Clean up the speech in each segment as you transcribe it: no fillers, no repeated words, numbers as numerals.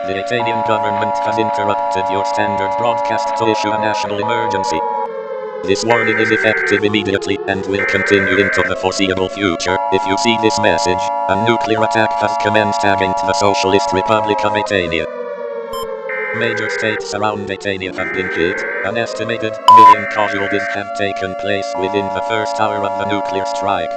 The Italian government has interrupted your standard broadcast to issue a national emergency. This warning is effective immediately and will continue into the foreseeable future. If you see this message, a nuclear attack has commenced against the Socialist Republic of Aitania. Major states around Aitania have been hit. An estimated million casualties have taken place within the first hour of the nuclear strike.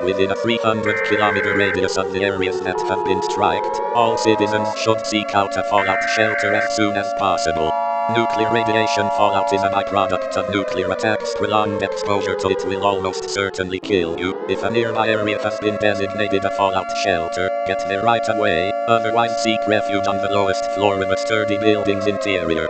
Within a 300-kilometer radius of the areas that have been striked, all citizens should seek out a fallout shelter as soon as possible. Nuclear radiation fallout is a byproduct of nuclear attacks. Prolonged exposure to it will almost certainly kill you. If a nearby area has been designated a fallout shelter, get there right away, otherwise seek refuge on the lowest floor of a sturdy building's interior.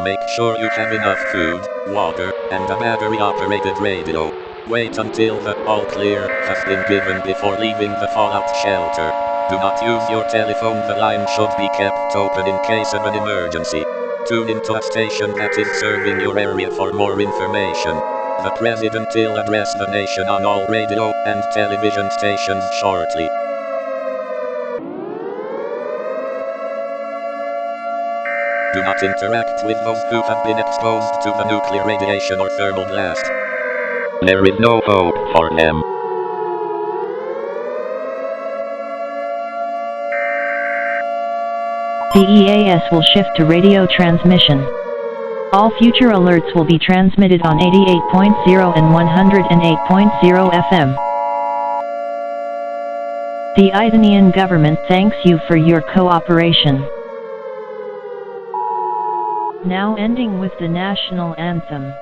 Make sure you have enough food, water, and a battery-operated radio. Wait until the all clear has been given before leaving the fallout shelter. Do not use your telephone. The line should be kept open in case of an emergency. Tune into a station that is serving your area for more information. The president will address the nation on all radio and television stations shortly. Do not interact with those who have been exposed to the nuclear radiation or thermal blast. There is no hope for them. The EAS will shift to radio transmission. All future alerts will be transmitted on 88.0 and 108.0 FM. The Aitanian government thanks you for your cooperation. Now ending with the national anthem.